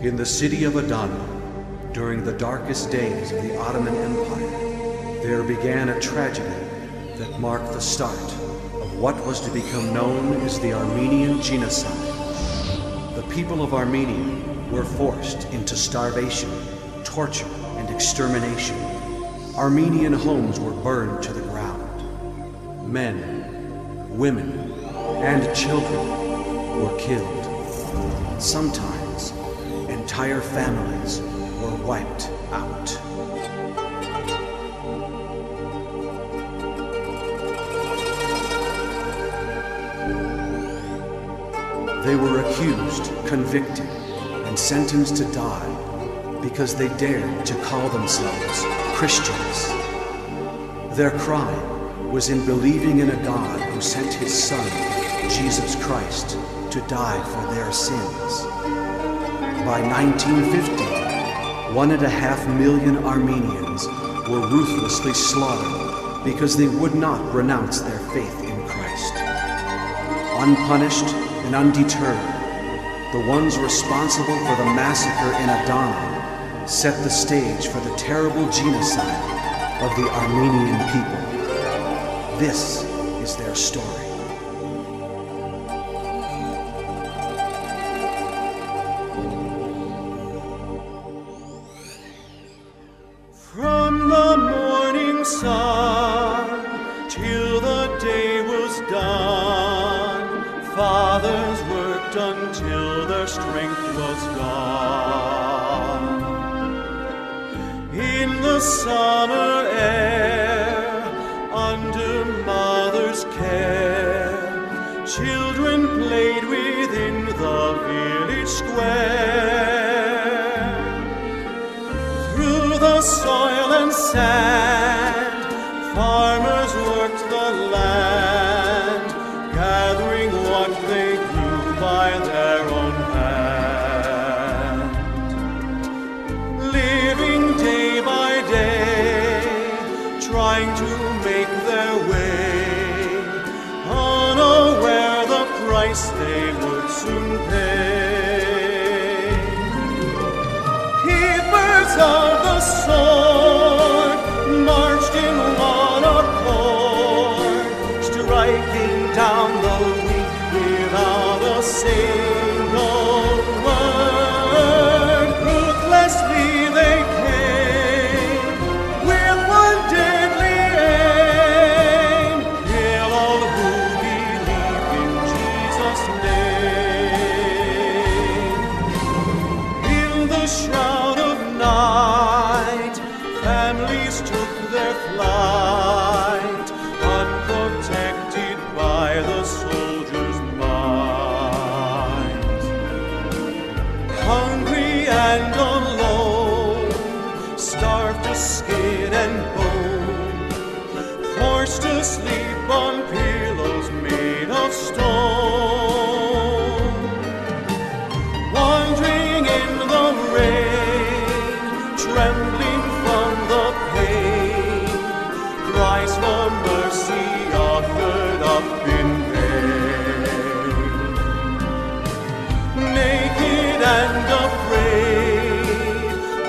In the city of Adana, during the darkest days of the Ottoman Empire, there began a tragedy that marked the start of what was to become known as the Armenian Genocide. The people of Armenia were forced into starvation, torture, and extermination. Armenian homes were burned to the ground. Men, women, and children were killed. Sometimes, entire families were wiped out. They were accused, convicted, and sentenced to die because they dared to call themselves Christians. Their crime was in believing in a God who sent his Son, Jesus Christ, to die for their sins. By 1950, 1.5 million Armenians were ruthlessly slaughtered because they would not renounce their faith in Christ. Unpunished and undeterred, the ones responsible for the massacre in Adana set the stage for the terrible genocide of the Armenian people. This is their story. From the morning sun till the day was done, fathers worked until their strength was gone. In the summer air, under mother's care, children played within the village square. Through the soil and sand, farmers worked the land, gathering what they grew by their own hand. Living day by day, trying to make their way, unaware the price they would soon pay. Keepers of the sword marched in one accord, striking down the weak without a single word. Ruthlessly they came with one deadly aim: kill all who believe in Jesus' name. In the shroud of night, families took their flight, unprotected by the soldier's might. Hungry and alone, starved to skin and bone, forced to sleep on pillows made of stone. Wandering in the rain, trembling from the pain, cries for mercy offered up in vain. Naked and afraid,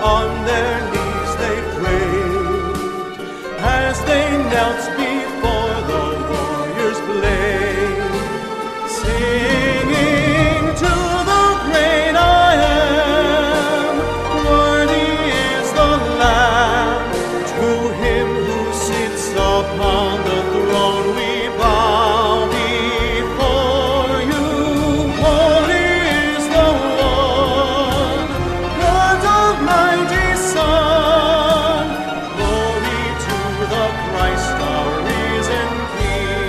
on their knees they prayed, as they knelt before the warrior's blade, singing to the great I am, worthy is the Lamb. To him who sits upon the throne we bow before you. Holy is the one, God's almighty Son. Glory to the Christ, our risen King.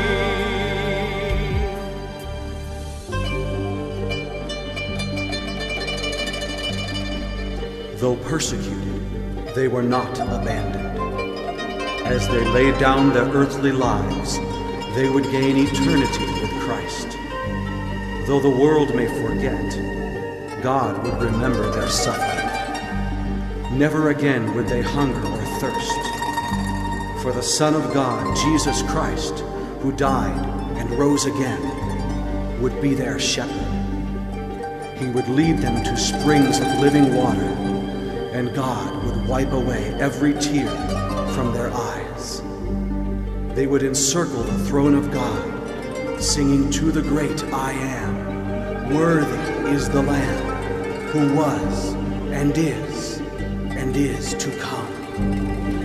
Though persecuted, they were not abandoned. As they laid down their earthly lives, they would gain eternity with Christ. Though the world may forget, God would remember their suffering. Never again would they hunger or thirst. For the Son of God, Jesus Christ, who died and rose again, would be their shepherd. He would lead them to springs of living water, and God would wipe away every tear from their eyes. They would encircle the throne of God, singing to the great I Am, "Worthy is the Lamb who was and is to come."